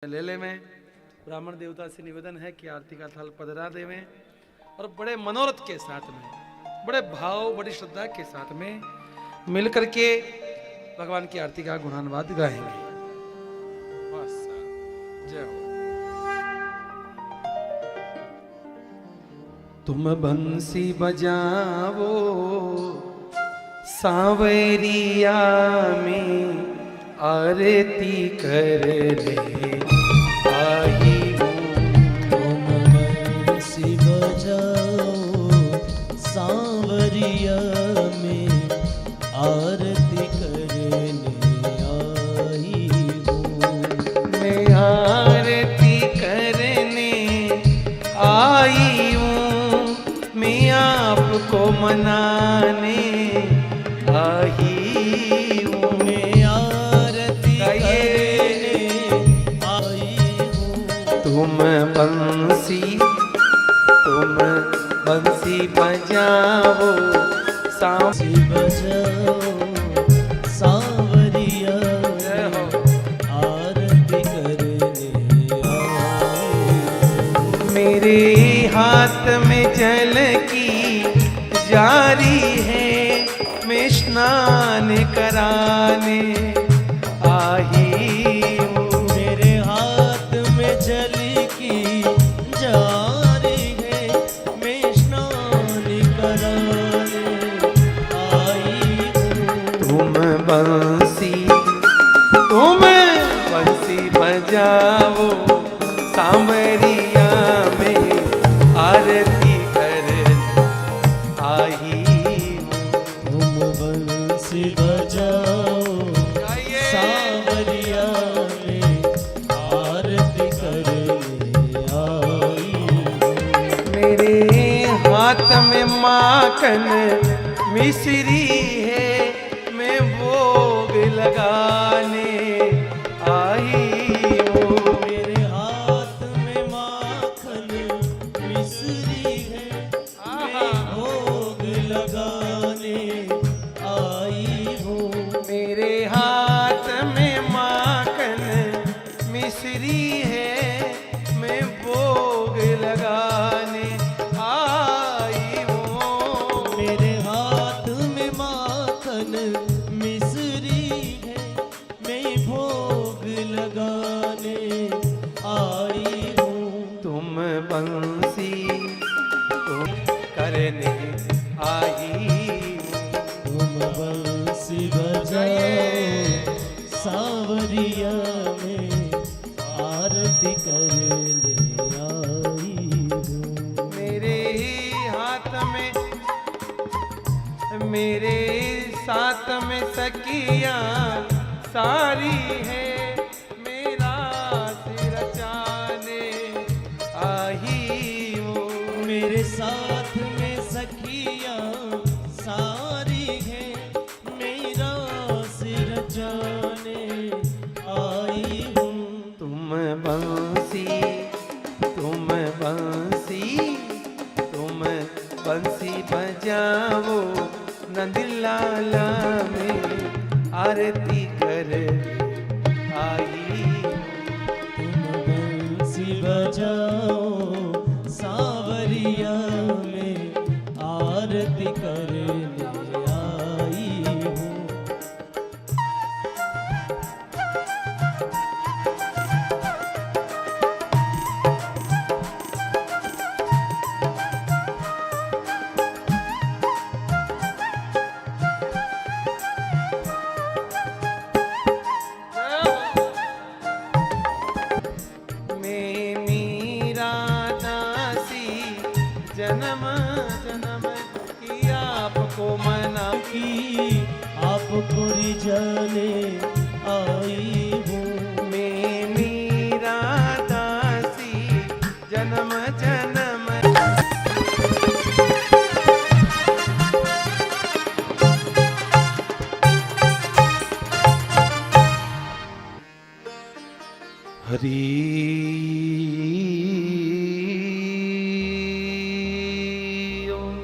ले ले में ब्राह्मण देवता से निवेदन है कि आरती का थाल पधरा देवें और बड़े मनोरथ के साथ में, बड़े भाव, बड़ी श्रद्धा के साथ में मिलकर के भगवान की आरती का गुणानुवाद गाएंगे। जय हो। तुम बंसी बजावो सांवरिया में आरती कर ले आई हूँ। तुम बंसी बजाओ सांवरिया में आरती करने आई हूँ। मैं आरती करने आई हूँ, मैं आपको मनाने आई हूँ। मैं आरती करने आई हूँ। तुम बंसी बजाओ बंसी बजाओ सांवरिया में आरती करने आई हूँ। मेरे हाथ में जल की जारी है, मैं स्नान कराने आई हूँ। मेरे हाथ में जल की जारी है, मैं स्नान कराने आई हूँ। तुम बंसी बजाओ सांवरिया में आरती कर आई हूँ। तुम बंसी बजाओ सांवरिया में आरती करने आई हूँ। मेरे हाथ में माखन मिश्री है, मैं भोग लगाने आई हूँ। मेरे हाथ में माखन मिश्री है, मैं भोग लगाने आई हूँ। मेरे हाथ में माखन मिश्री है, मैं भोग लगाने आई हूँ। मेरे हाथ में माखन मिश्री है, मैं भोग लगाने आई हूँ। तुम करने आई हूँ। तुम बंसी बजाओ सांवरिया में आरती करने आई हूँ। मेरे साथ में सखिया सारी है, मेरा सिर रचाने आई हूँ। मेरे साथ में सखिया सारी है, मेरा सिर जाने आई हूँ। तुम बंसी बजाओ नंदलाला में आरती कर आई। तुम बंसी बजाओ सांवरिया में आरती करने आई हूँ। मैं मीरा दासी जन्म जन्म की आपको मना की आपको रिझाने आई हूँ। मैं मीरा दासी जन्म जन्म हरी ओम।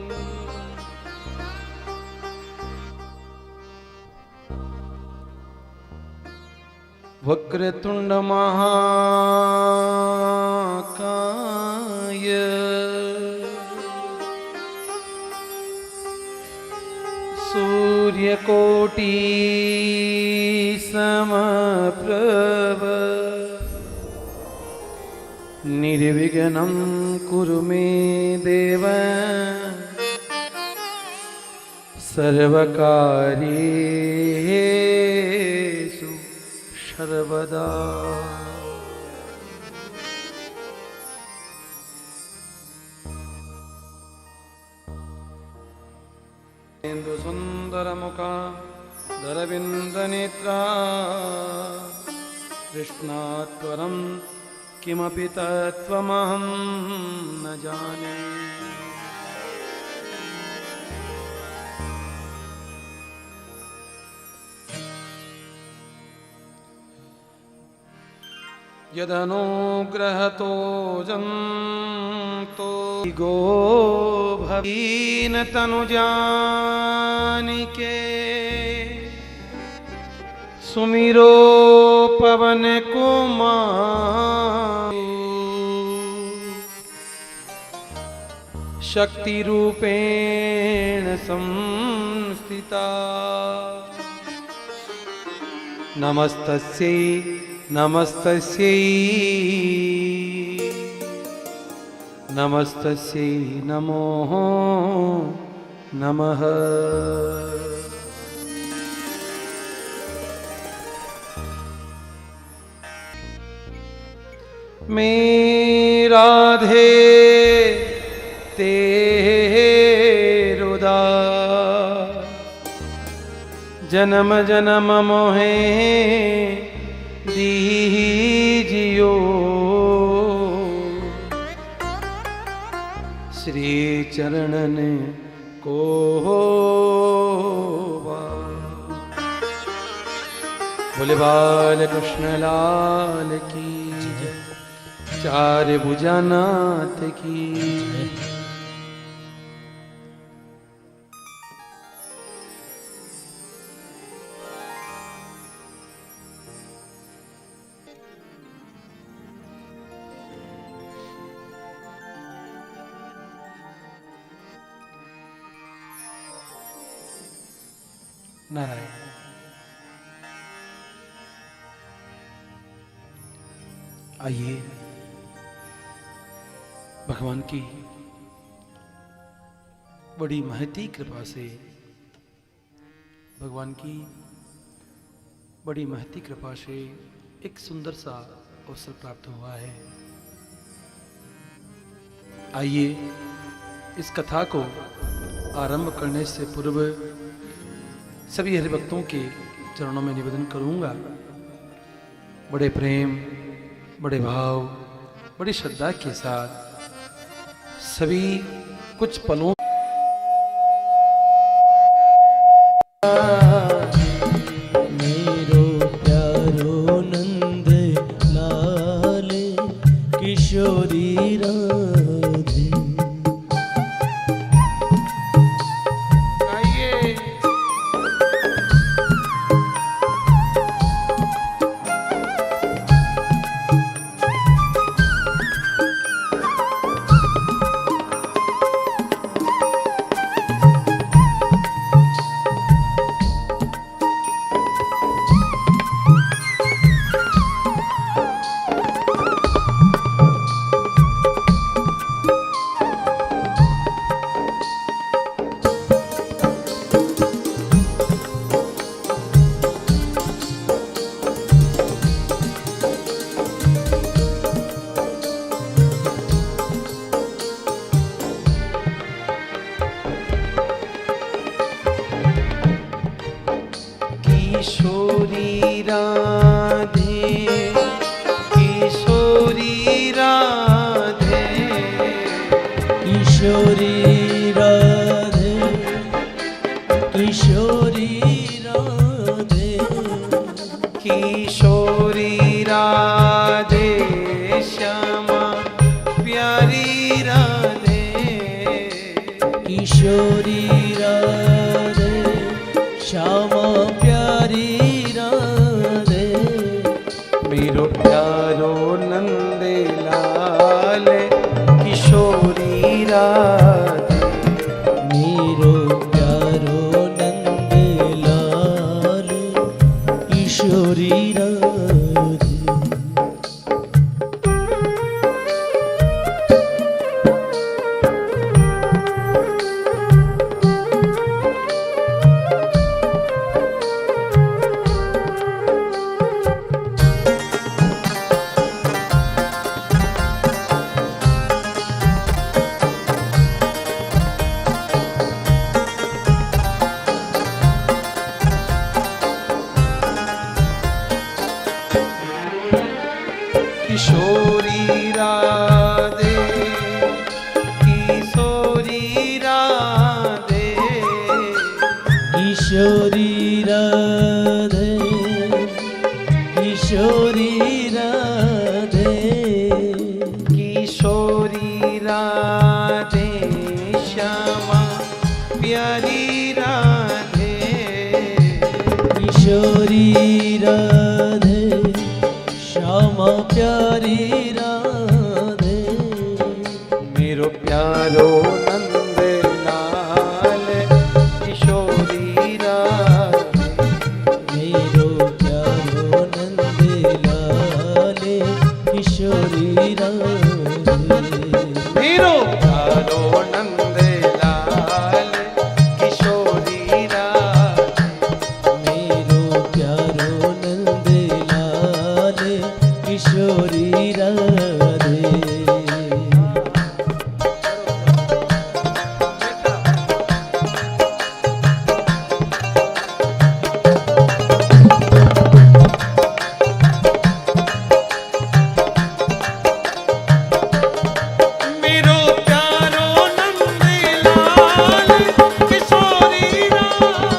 वक्रतुंड महा सूर्यकोटि समप्रभ निर्विघ्नं कुरु मे देव सर्वकार्येषु सर्वदा। इंदु सुंदर मुखा धरविंद नेत्रा कृष्णात्वरं किमपि तत्त्वमहं न जाने। यदनुग्रहतो जन्तो गो भवीन तनु जानिके सुमिरो पवन कुमार शक्ति रूपेण संस्थिता नमस्तस्यै नमस्तस्यै नमस्तस्यै नमो नमः। मैं राधे तेरुदा जन्म जन्म मोहे दीजियो श्री चरणन को बोले बाल कृष्ण लाल की जय, चार भुजानाथ की जय। नारायण आइए भगवान की बड़ी महती कृपा से भगवान की बड़ी महती कृपा से एक सुंदर सा अवसर प्राप्त हुआ है। आइए इस कथा को आरंभ करने से पूर्व सभी हरिभक्तों के चरणों में निवेदन करूंगा, बड़े प्रेम बड़े भाव बड़ी श्रद्धा के साथ सभी कुछ पलों मेरो प्यारो नंद लाल किशोरी राधे किशोरी राधे किशोरी राधे किशोरी राधे किशोरी राधे किशोरी राधे श्यामा प्यारी राधे किशोरी राधे श्यामा प्यारी राधे मेरो प्यारो नंद लाल किशोरी राधे मेरो प्यारो नंद किशोरी राधे किशोरी राधे किशोरी राधे किशोरी राधे किशोरी राधे श्यामा प्यारी राधे किशोरी राधे श्यामा प्यारी राधे मेरो प्यारो नंद लाल किशोरी राधे मेरो प्यारो नंद लाल किशोरी राधे मेरो प्यारो नंद लाल किशोरी राधे मेरो प्यारो नंद लाल किशोरी राधे मेरो प्यारो नंद लाल किशोरी राधे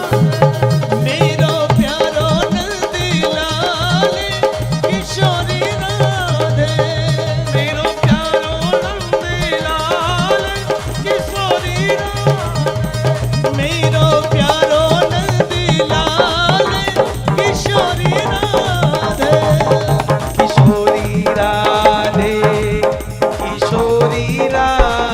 मेरो प्यारो नंद लाल किशोरी राधे मेरो प्यारो नंद लाल किशोरी राधे मेरो प्यारो नंद लाल किशोरी राधे किशोरी राधे किशोरी राधे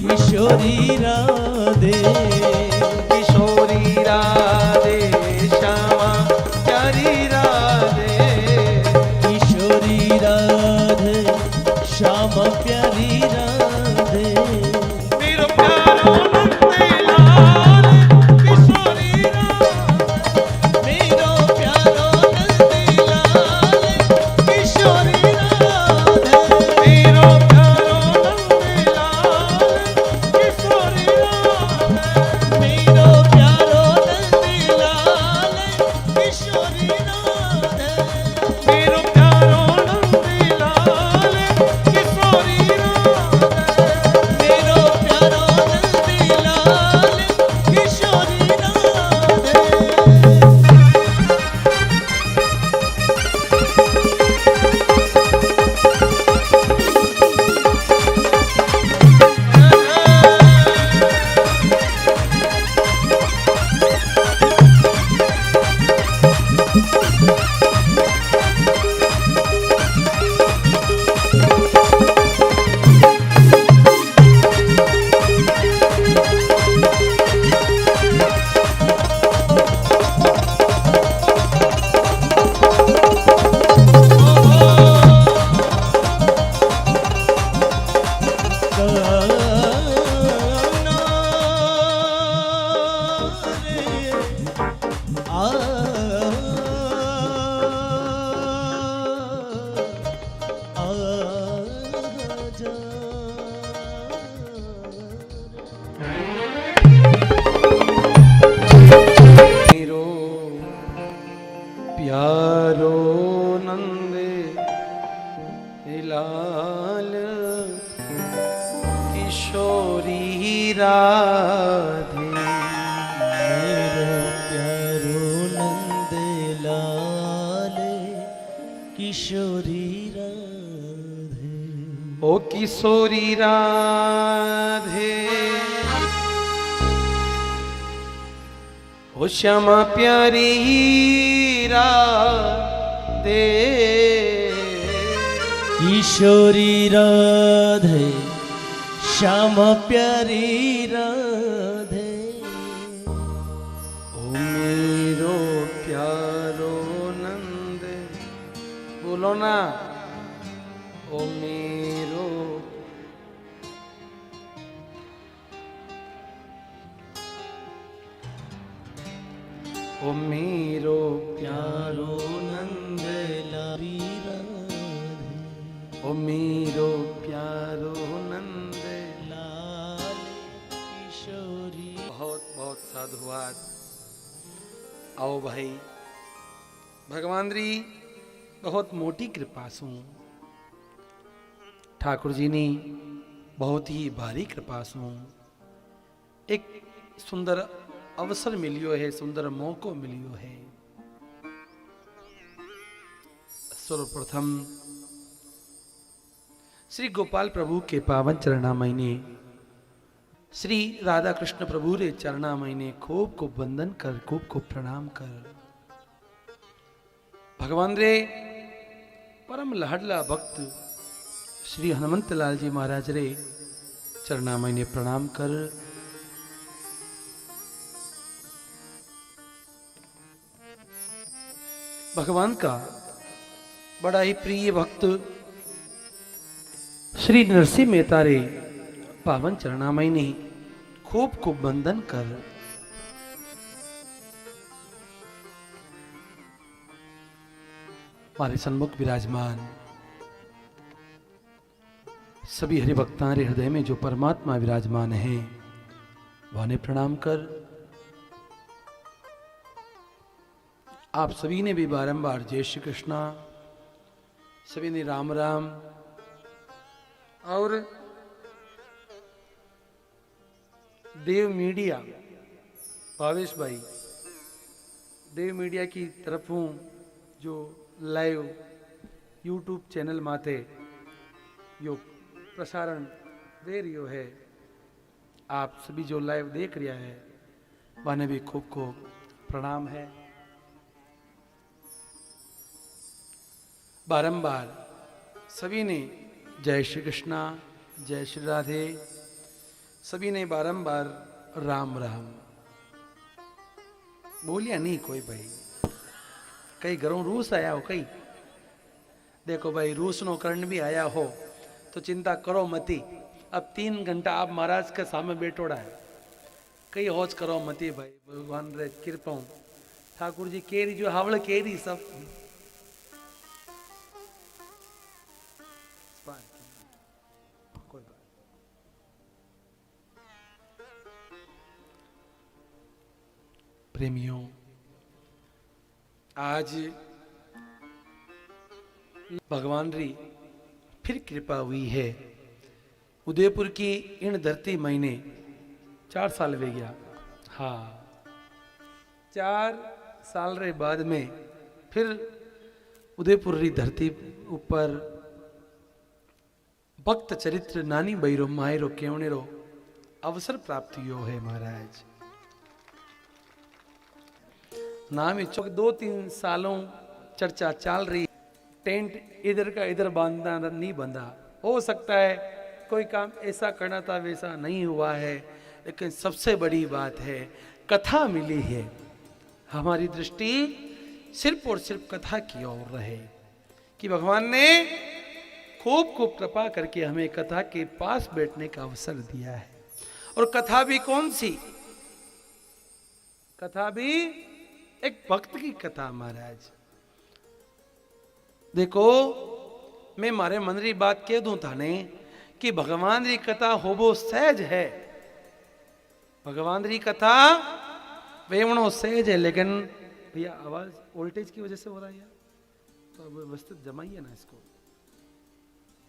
किशोरी राधे किशोरी राधे किशोरी राधे श्यामा प्यारी राधे किशोरी राधे श्यामा प्यारी राधे मेरो प्यारो नंद लाल किशोरी राधे मेरो प्यारो नंद लाल किशोरी राधे मेरो प्यारो नंद लाल किशोरी राधे मेरो प्यारो नंद लाल किशोरी राधे मेरो प्यारो नंद लाल किशोरी राधे मेरो प्यारो नंद लाल किशोरी राधे मेरो प्यारो नंद लाल किशोरी राधे मेरो प्यारो नंद लाल किशोरी राधे ओ किशोरी राधे ओ श्यामा प्यारी राधे किशोरी राधे श्यामा प्यारी राधे ओ मेरो प्यारो नंद बोलो ना ओ मेरो ओ मेरो प्यारो नंद लारी राधे ओ मेरो प्यारो नंद लाल किशोरी बहुत बहुत साधुवाद। आओ भाई भगवान री बहुत मोटी कृपा सु ठाकुर जी ने बहुत ही भारी कृपा सु एक सुंदर अवसर मिलियो है, सुंदर मौको मिलियो है। सर्वप्रथम श्री गोपाल प्रभु के पावन चरणा महीने श्री राधा कृष्ण प्रभु रे चरणा महीने खूब खूब वंदन कर, खूब खूब प्रणाम कर। भगवान रे परम लाडला भक्त श्री हनुमंत लाल जी महाराज रे चरणा महीने प्रणाम कर। भगवान का बड़ा ही प्रिय भक्त श्री नरसिंह मेहता रे पावन चरणामय ने खूब खूब वंदन कर। हमारे सन्मुख विराजमान सभी हरिभक्तां रे हृदय में जो परमात्मा विराजमान है वह प्रणाम कर। आप सभी ने भी बारंबार जय श्री कृष्णा, सभी ने राम राम। और देव मीडिया भावेश भाई, देव मीडिया की तरफ हूँ जो लाइव यूट्यूब चैनल माते यो प्रसारण दे रही है, आप सभी जो लाइव देख रहा है वह भी खूब खूब प्रणाम है। बारंबार सभी ने जय श्री कृष्णा, जय श्री राधे, सभी ने बारंबार राम राम बोलिया नहीं कोई भाई। कई घरों रूस आया हो, कई देखो भाई रूस नो कर्ण भी आया हो तो चिंता करो मती। अब 3 घंटा आप महाराज के सामने बैठोड़ा है, कई होच करो मती भाई। भगवान रे कृपा ठाकुर जी केरी जो हावड़ केरी सब कोई बात। प्रेमियों, आज भगवान री फिर कृपा हुई है। उदयपुर की इन धरती महीने 4 साल वे गया। हाँ, 4 साल रे बाद में फिर उदयपुर री धरती ऊपर भक्त चरित्र नानी बैरो मायरो केवनेरो अवसर प्राप्त हुयो है महाराज। नाम इच्छुक 2-3 सालों चर्चा चल रही, टेंट इधर का इधर बांधना नहीं बंधा। हो सकता है कोई काम ऐसा करना था वैसा नहीं हुआ है, लेकिन सबसे बड़ी बात है कथा मिली है। हमारी दृष्टि सिर्फ और सिर्फ कथा की ओर रहे कि भगवान ने खूब खूब कृपा करके हमें कथा के पास बैठने का अवसर दिया है। और कथा भी कौन सी? कथा भी एक भक्त की कथा महाराज। देखो, मैं मारे मन री बात कह दूं थाने कि भगवान री कथा होबो सहज है। भगवान री कथा वेवणो सहज है, लेकिन भैया आवाज वोल्टेज की वजह से हो रहा है, तो अब व्यवस्थित जमाइए ना इसको।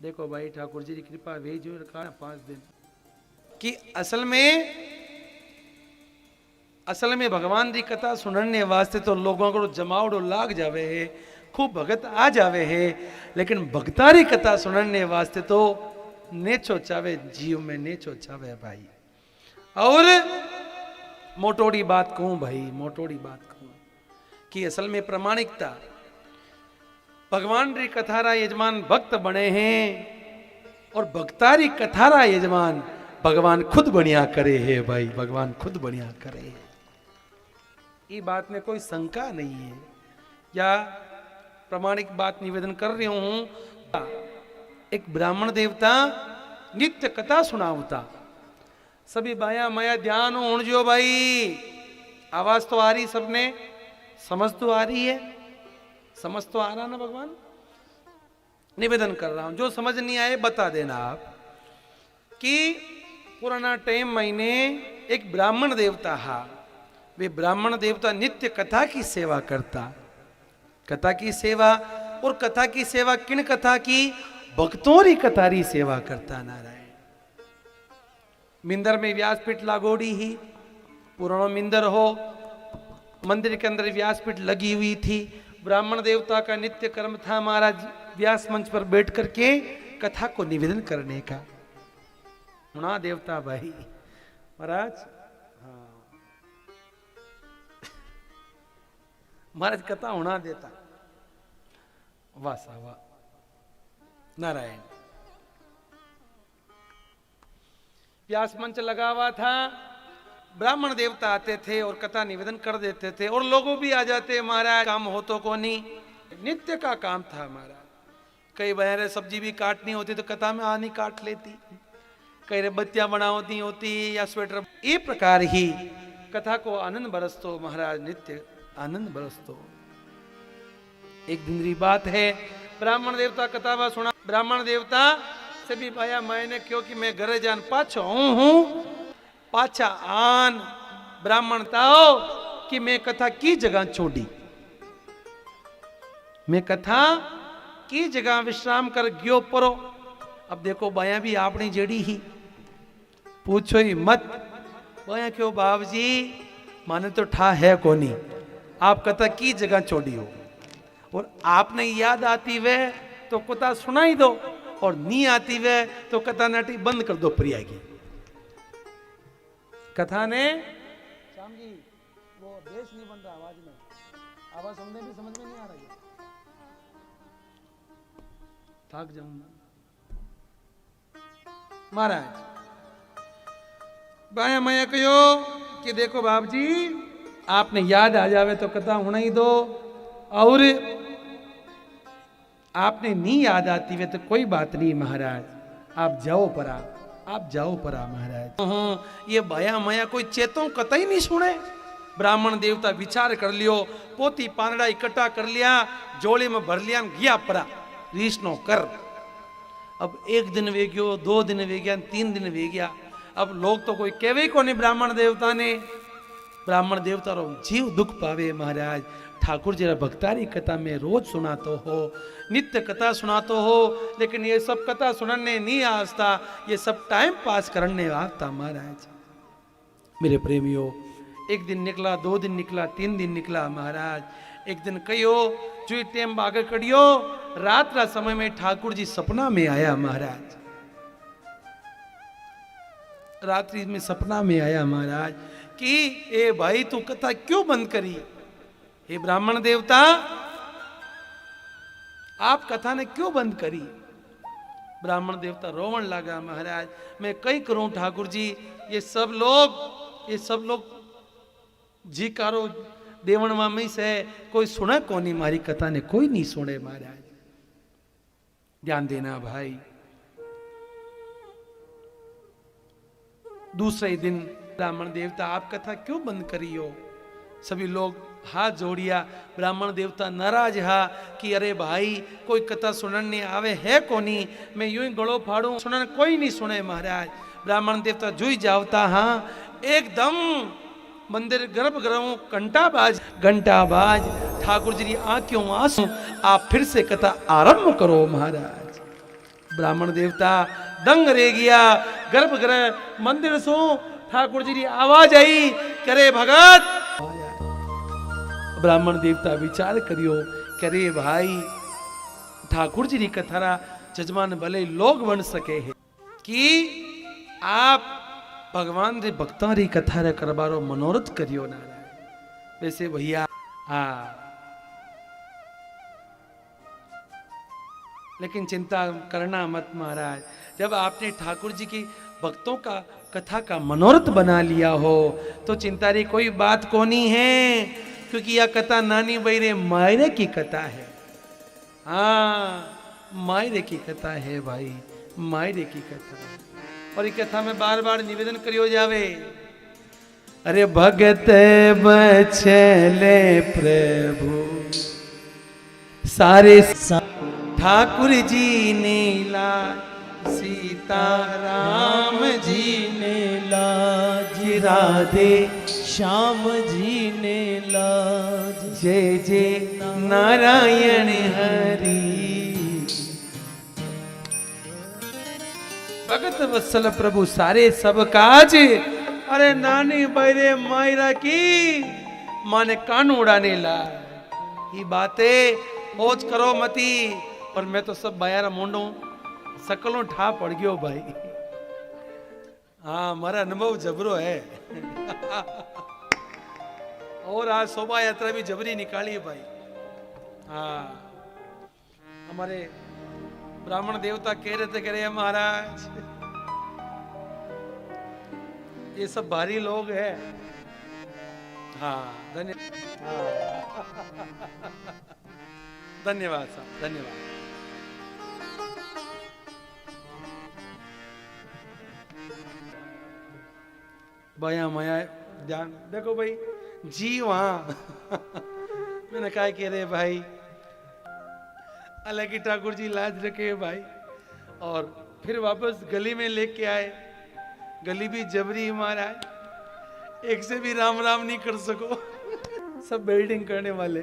देखो भाई, ठाकुर जी की कृपा वे जो रखा 5 दिन कि असल में भगवान की कथा सुनने वास्ते तो लोगों को जमावड़ो लाग जावे है, खूब भगत आ जावे है, लेकिन भक्तारी कथा सुनने वास्ते तो नेचो चावे, जीव में नेचो चावे भाई। और मोटोड़ी बात कहूं भाई, मोटोड़ी बात कहूं कि असल में प्रामाणिकता भगवान री कथारा यजमान भक्त बने हैं और भक्तारी कथारा यजमान भगवान खुद बढ़िया करे है भाई, भगवान खुद बढ़िया करे है। ये बात में कोई शंका नहीं है, या प्रामाणिक बात निवेदन कर रही हूं। एक ब्राह्मण देवता नित्य कथा सुनावता, सभी बाया माया ध्यान हो जो भाई। आवाज तो आ रही, सबने समझ तो आ रही है, समझ तो आ रहा ना भगवान? निवेदन कर रहा हूं, जो समझ नहीं आए बता देना आप कि पुराना टाइम महीने एक ब्राह्मण देवता हा। वे ब्राह्मण देवता नित्य कथा की सेवा करता। कथा की सेवा, और कथा की सेवा किन कथा की? भक्तों री कथा री सेवा करता नारायण। मिंदर में व्यासपीठ लागोड़ी ही, पुरानो मिंदर हो, मंदिर के अंदर व्यासपीठ लगी हुई थी। ब्राह्मण देवता का नित्य कर्म था महाराज व्यास मंच पर बैठ करके कथा को निवेदन करने का। मुना देवता भाई महाराज, हाँ महाराज कथा होना देता, वाह सा वाह नारायण। व्यास मंच लगा हुआ था, ब्राह्मण देवता आते थे और कथा निवेदन कर देते थे, और लोगों भी आ जाते महाराज, काम हो तो को नहीं, नित्य का काम था महाराज। कई बहरें सब्जी भी काटनी होती तो कथा में आनी काट लेती, कई बत्तियां बनाती होती या स्वेटर, ये प्रकार ही कथा को आनंद बरसतो महाराज, नित्य आनंद बरसतो। एक दिन की बात है, ब्राह्मण देवता कथा वा सुना, ब्राह्मण देवता से भी भाया मैंने क्योंकि मैं घरे जान पाछो हूं, पाछा आन ब्राह्मण ताओ कि मैं कथा की जगह छोड़ी, मैं कथा की जगह विश्राम कर गयो परो। अब देखो बाया भी आपने जड़ी ही, पूछो ही मत, बाया क्यों बाब जी माने तो ठा है कोनी, आप कथा की जगह छोड़ी हो, और आपने याद आती वे तो कथा सुनाई दो, और नहीं आती वे तो कथा नाटी बंद कर दो प्रिया की। कथा ने श्याम जी वो देश नहीं बन रहा, आवाज में आवाज समझ में नहीं आ रही है, थक जाऊंगा महाराज। बाया माया कहो कि देखो बाप जी आपने याद आ जावे तो कथा होना ही दो, और आपने नहीं याद आती वे तो कोई बात नहीं महाराज, आप जाओ परा, आप जाओ परा महाराज। ये भया माया कोई चेतों कतई नहीं सुने। ब्राह्मण देवता विचार कर लियो, पोती पानड़ा इकट्ठा कर लिया, जोड़े में भर लिया, गया परा रीस नो कर। अब एक दिन वे गयो, 2 दिन वे गया, 3 दिन वे गया, अब लोग तो कोई कहवे को नहीं ब्राह्मण देवता ने। ब्राह्मण देवता रो जीव दुख पावे महाराज। ठाकुर जी भक्तारी कथा में रोज सुनातो हो, नित्य कथा सुनातो हो, लेकिन ये सब कथा सुनने नहीं आस्ता, ये सब टाइम पास करने आता महाराज। मेरे प्रेमियों, एक दिन निकला, 2 दिन निकला, 3 दिन निकला महाराज। एक दिन कहो जो टेम आगे कड़ियो, रात रा समय में ठाकुर जी सपना में आया महाराज, रात्रि में सपना में आया महाराज कि ए भाई तू कथा क्यों बंद करी, हे ब्राह्मण देवता आप कथा ने क्यों बंद करी। ब्राह्मण देवता रोवन लगा, महाराज मैं कई करूं ठाकुर जी, ये सब लोग जीकारो देवण में से कोई सुने कोनी, मारी कथा ने कोई नहीं सुने महाराज। ध्यान देना भाई। दूसरे दिन ब्राह्मण देवता आप कथा क्यों बंद करी हो। सभी लोग हाथ जोड़िया। ब्राह्मण देवता नाराज हा कि अरे भाई कोई कथा सुनने आवे है कोनी, मैं यूं ही गड़ो फाड़ू, सुनने कोई नहीं सुने महाराज। ब्राह्मण देवता जुई जावता हाँ, एकदम मंदिर गर्भगृह घंटा बाज ठाकुर जी की आंखों आंसू, आप फिर से कथा आरंभ करो महाराज। ब्राह्मण देवता दंग रह गया। गर्भगृह मंदिर सो ठाकुर जी की आवाज आई, करे भगत। ब्राह्मण देवता विचार करियो, करे भाई ठाकुर जी की कथारा जजमान भले लोग बन सके है कि आप भगवान रे भक्ता री कथा रे करबारो मनोरथ करियो नारायण। वैसे भैया लेकिन चिंता करना मत महाराज, जब आपने ठाकुर जी की भक्तों का कथा का मनोरथ बना लिया हो तो चिंता री कोई बात कोनी है, क्योंकि यह कथा नानी बहरे मायरे की कथा है। हाँ मायरे की कथा है भाई, मायरे की कथा है। और ये कथा में बार बार निवेदन करियो जावे, अरे भगत बचले प्रभु सारे ठाकुर जी ने लाज, सीता राम जी ने लाज, राधे श्याम जी ने लाज, जय जय नारायण हरि। भगत वत्सल प्रभु सारे सब काज। अरे नानी बैरे मायरा की माने कान उड़ाने ला ये बातें ओज करो मती। और मैं तो सब बायारा मोंडो सकलों ठा पड़ गयो भाई। हाँ मारा अनुभव जबरो है। और आज शोभा यात्रा भी जबरी निकाली है भाई। हाँ हमारे ब्राह्मण देवता कह रहे थे, कह रहे महाराज ये सब भारी लोग हैं। हाँ धन्यवाद साहब, धन्यवाद। भया माया ध्यान देखो भाई जी वहां। मैंने कहा कह रहे भाई हालांकि ठाकुर जी लाज रखे भाई। और फिर वापस गली में लेके आए। गली भी जबरी महाराज, एक से भी राम राम नहीं कर सको। सब बिल्डिंग करने वाले।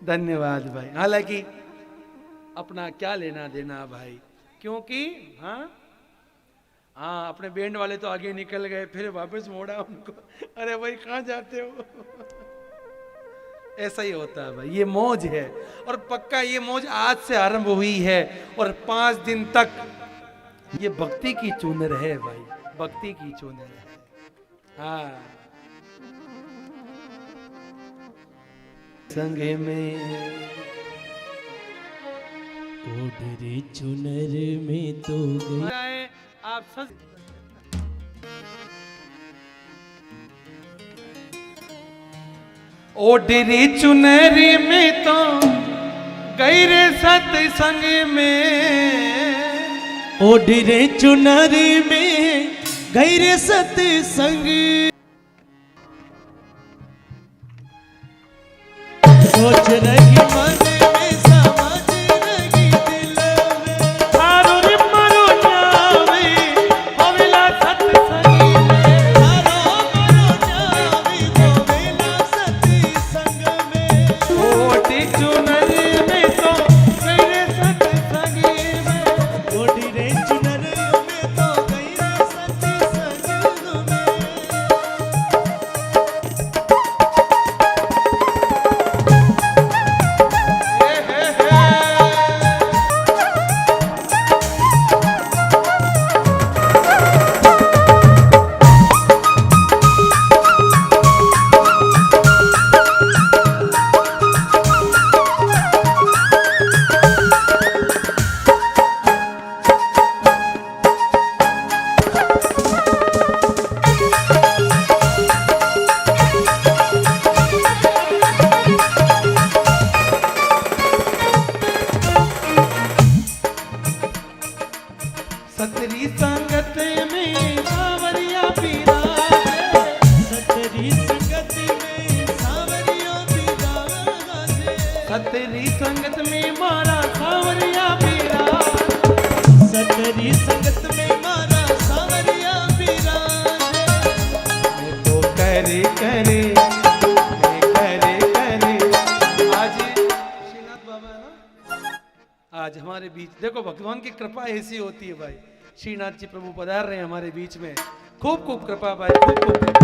धन्यवाद भाई। हालांकि अपना क्या लेना देना भाई, क्योंकि हाँ अपने बैंड वाले तो आगे निकल गए, फिर वापस मोड़ा उनको। अरे भाई कहाँ जाते हो? ऐसा ही होता है भाई, ये मौज है। और पक्का ये मौज आज से आरंभ हुई है और 5 दिन तक ये भक्ति की चुनर है भाई, भक्ति की चुनर है। हाँ संग में ओढ़े चुनर में तो गई। आप सच ओढ़ी चुनरी में तो गई रे सत्संग में। ओढ़े चुनरी में गई रे सत्संग। सोच रही मन में समझ रही दिल में। थारो रे मरो जावे होवेला सत्संग में। थारो मरो जावे होवेला सत्संग में। ओढ़ी चुनरी में तो गई रे सत्संग में। ओढ़े चुनरी में तो गई रे सत्संग में। सतरी संगत में सावरिया बिराजे। सतरी संगत में सावरिया बिराजे। सतरी संगत में मारा सावरिया बिराजे। सतरी संगत में मारा सावरिया बिराजे। मैं तो करे करे आज श्रीनाथ बाबा है ना, आज हमारे बीच। देखो भगवान की कृपा ऐसी होती है भाई। श्रीनाथ जी प्रभु पधार रहे हैं हमारे बीच में। खूब खूब कृपा भाई, खूब खूब कृपा।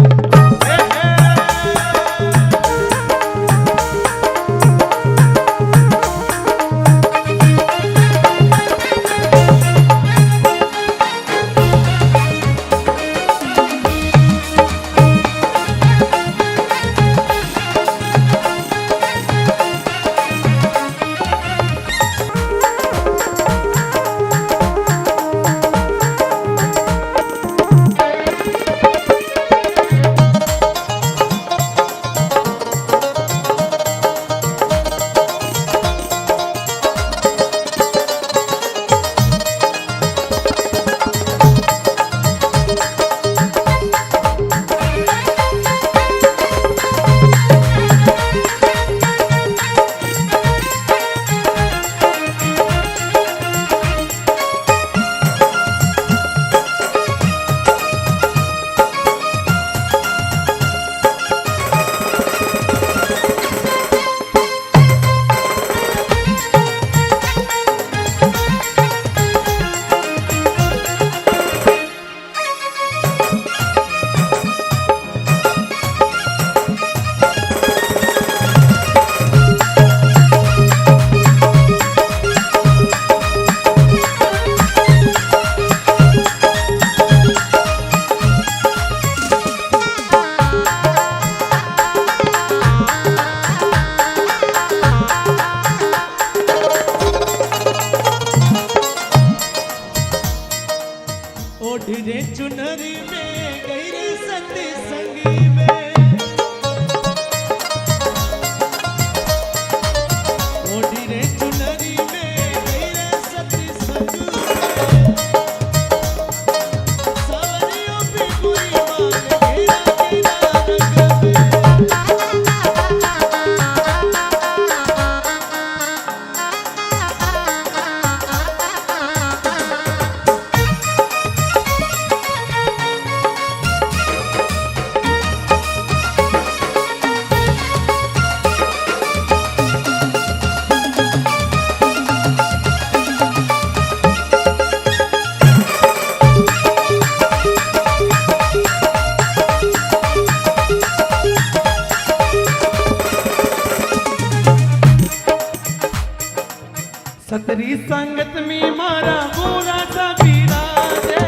सतरी संगत में मारा बुरा सा बिराजे,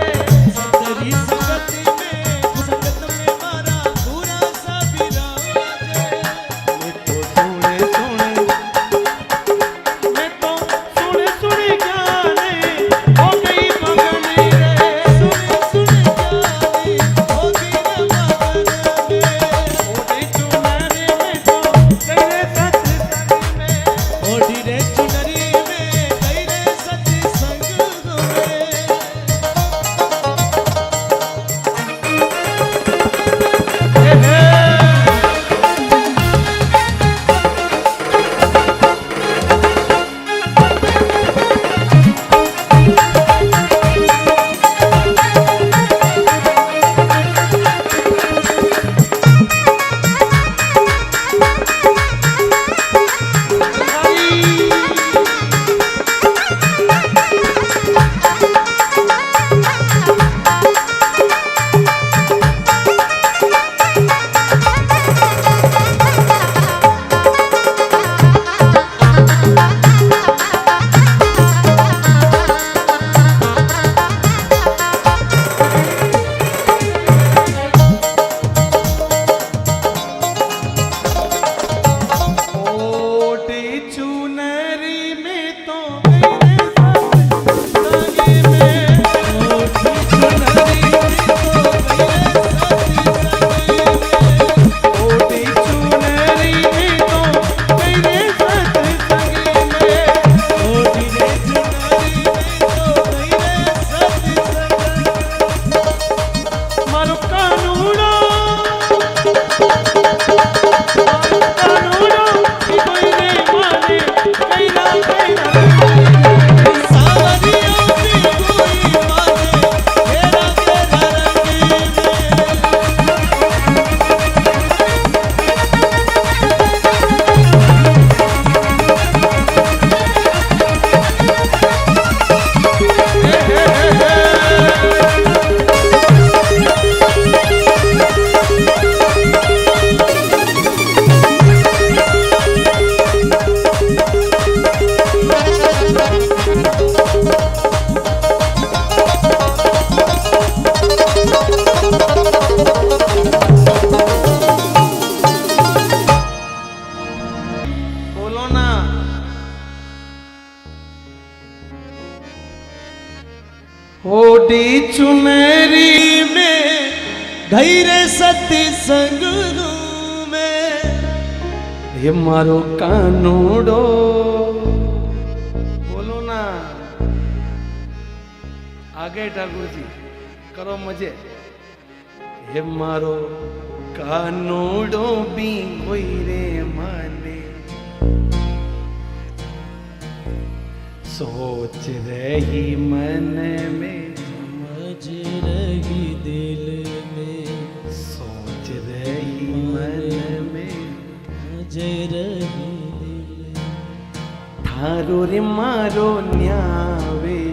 सतरी संगत में मारा बुरा सा बिराजे। मैं तो सुने सुने जाने हो गई मगन रे, सुने जाने हो गई मगन में। ओढ़ी चुनरी में तो तेरे सत्संग में, ओढ़ी रे चुनरी में गई रे सत्संग में। ओढ़ी चुनरी में धैर्य सत्संग में। ये मारो कानूडो, बोलो ना आगे ठाकुर जी करो मजे। ये मारो कानूडो भी कोई रे माने, सोच रही मन में समझ रही दिल में, सोच रही मन में समझ रही दिल। थारो रे मारो न्यावे,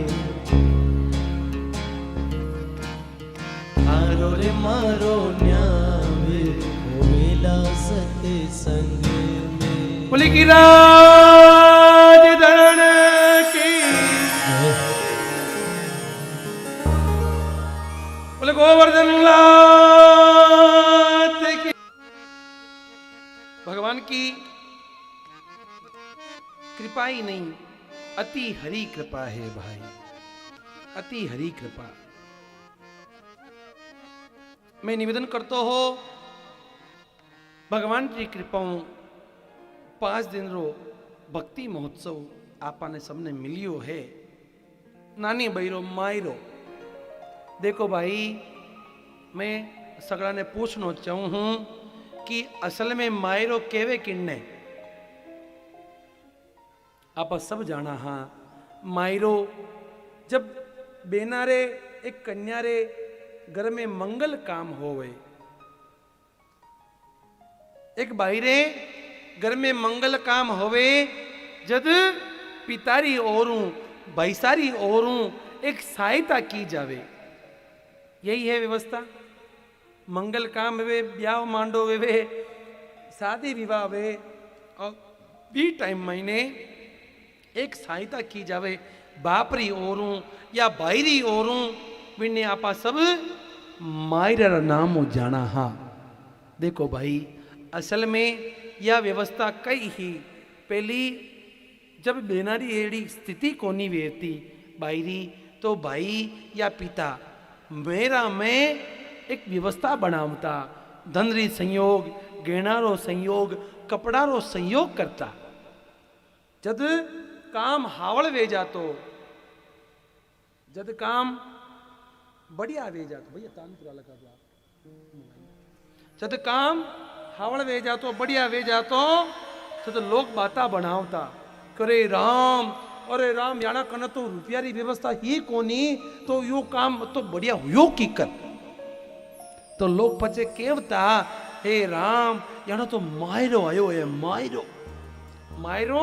थारो रे मारो न्यावे, होवेला सत्संग में। बोले कि राज धरण की, बोले गोवर्धन लात की। भगवान की कृपा ही नहीं, अति हरि कृपा है भाई, अति हरि कृपा। मैं निवेदन करता हो भगवान की कृपाओं 5 दिन रो भक्ति महोत्सव आपने सबने मिलियो है। नानी बहिरो मायरो देखो भाई, मैं सगड़ा ने पूछना चाहूँ हूँ कि असल में मायरो केवे किन्ने। आप सब जाना हाँ, मायरो जब बेनारे एक कन्यारे घर में मंगल काम होवे, एक बाहरे घर में मंगल काम होवे जद पितारी ओरू भाईसारी ओरू एक सहायता की जावे। यही है व्यवस्था। मंगल काम वे ब्याह मांडो वे शादी विवाह वे और बी टाइम महीने एक सहायता की जावे। बापरी ओरू या बायरी ओरू बिन्ने आपा सब मायरा नाम हो जाना। हाँ देखो भाई, असल में यह व्यवस्था कई ही पहली जब बेनारी एड़ी स्थिति कोनी वेती बायरी तो भाई या पिता मेरा में एक व्यवस्था बनावता। धनरी संयोग, गहनारो संयोग, कपड़ारो संयोग करता। जद काम हावड़ वे जातो, जद काम बढ़िया वे जातो, भैया तानपुरा लगा दो आप। जद काम हावड़ वे जातो, बढ़िया वे जातो, जद लोग बाता बनावता करे राम, अरे राम याना कन तो रुपया री व्यवस्था ही कोनी तो यो काम तो बढ़िया हुयो की कर। तो लोग पचे केवता हे राम याना तो मायरो आयो है। मायरो मायरो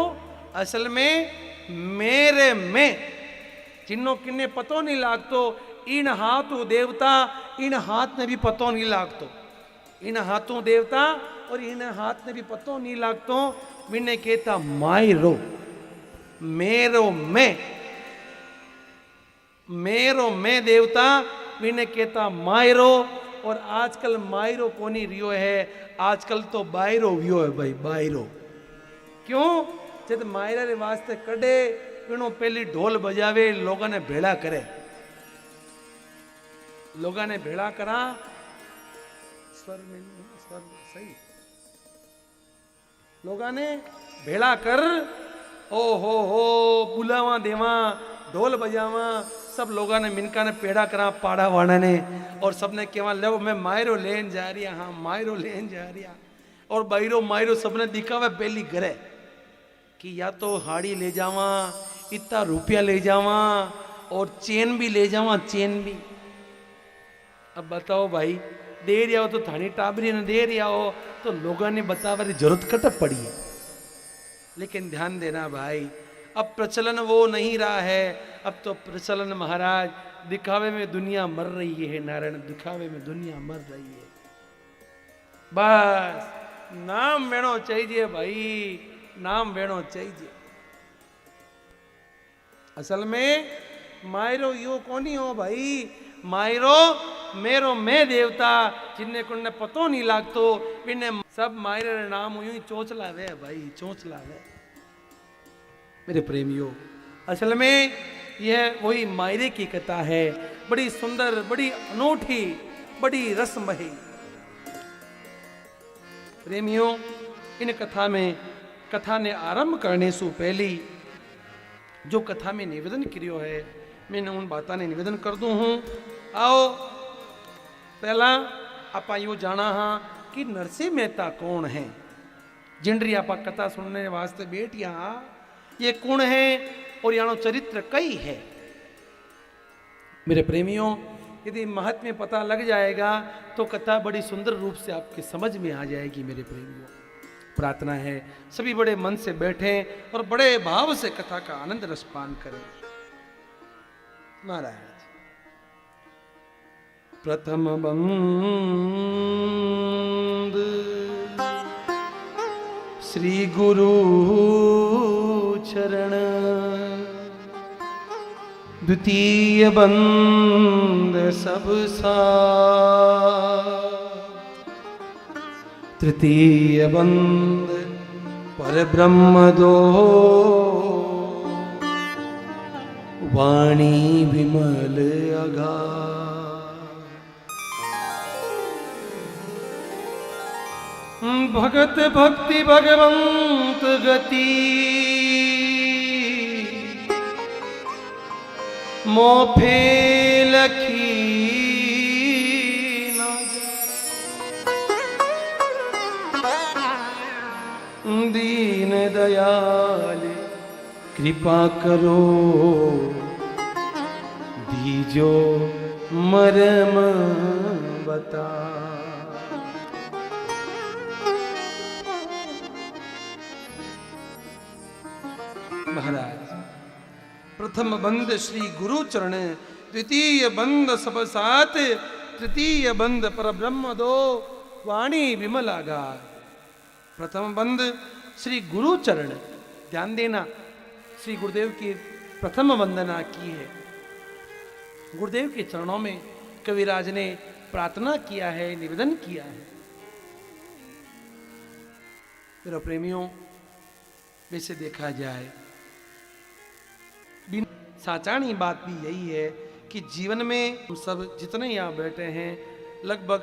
असल में मेरे में जिन्नो किन्ने पतो नहीं लागतो। इन हाथों देवता इन हाथ ने भी पतो नहीं लागतो। इन हाथों देवता और इन हाथ ने भी पतो नहीं लागतो। मैंने कहता मायरो मेरो में देवता मैंने कहता मायरो। और आजकल मायरो कोनी रियो है, आजकल तो बायरो वियो है भाई। बायरो क्यों? जब मायरा रे वास्ते कड़े पिनो पहली ढोल बजावे, लोगों ने भेड़ा करे, लोगों ने भेड़ा करा। स्वर में स्वर सही, लोगों ने भेड़ा कर ओ हो बुलावा देवा, ढोल बजावा। सब लोगों ने मिनका ने पेड़ा करा पाड़ा वाणा ने, और सबने केवा लो मैं मायरो लेन जा रही। हाँ मायरो लेन जा रही। और बायरो मायरो सबने दिखावे पहली घरे कि या तो हाड़ी ले जावा, इतना रुपया ले जावा और चेन भी ले जावा, चेन भी। अब बताओ भाई, दे रहा हो तो थानी टाबरी ने दे रहा हो तो लोगों ने बतावा जरूरत कट पड़ी है। लेकिन ध्यान देना भाई, अब प्रचलन वो नहीं रहा है। अब तो प्रचलन महाराज दिखावे में दुनिया मर रही है। नारायण, दिखावे में दुनिया मर रही है। बस नाम वेणो चाहिए भाई, नाम वेणो चाहिए। असल में मायरो यो कोनी हो भाई, मायरो मेरो मैं देवता जिन्ने कुन्ने पतो नहीं लागतो। बिन्ने सब मायरे नाम यूं ही चोचला वे भाई, चोचला वे। मेरे प्रेमियों, असल में यह वही मायरे की कथा है। बड़ी सुंदर, बड़ी अनूठी, बड़ी रसमयी। प्रेमियों, इन कथा में, कथा ने आरंभ करने से पहले जो कथा में निवेदन करियो है, मैंने उन बातों ने निवेदन कर दूं हूं। आओ पहला आप यो जाना हाँ कि नरसिंह मेहता कौन है। जिनरी आप कथा सुनने वास्ते बैठिया, ये कौन है और यानो चरित्र कई है। मेरे प्रेमियों, यदि महत्व में पता लग जाएगा तो कथा बड़ी सुंदर रूप से आपके समझ में आ जाएगी। मेरे प्रेमियों, प्रार्थना है सभी बड़े मन से बैठें और बड़े भाव से कथा का आनंद रसपान करें। महाराज, प्रथम बंद श्री गुरु चरण, द्वितीय बंद सब साथ, तृतीय बंद पर ब्रह्म दो, वाणी विमल अगाध। भगत भक्ति भगवंत गति, मोफे लखी न जाए। दीन दयाल कृपा करो, दीजो मरम बता। महाराज। प्रथम बंद श्री गुरु चरण, द्वितीय बंद सब सात, तृतीय बंद पर ब्रह्म दो, वाणी विमला गाय। प्रथम बंद श्री गुरु चरण, ध्यान देना, श्री गुरुदेव की प्रथम वंदना की है। गुरुदेव के चरणों में कविराज ने प्रार्थना किया है, निवेदन किया है। मेरे प्रेमियों, वैसे देखा जाए साचानी बात भी यही है कि जीवन में हम सब जितने यहाँ बैठे हैं लगभग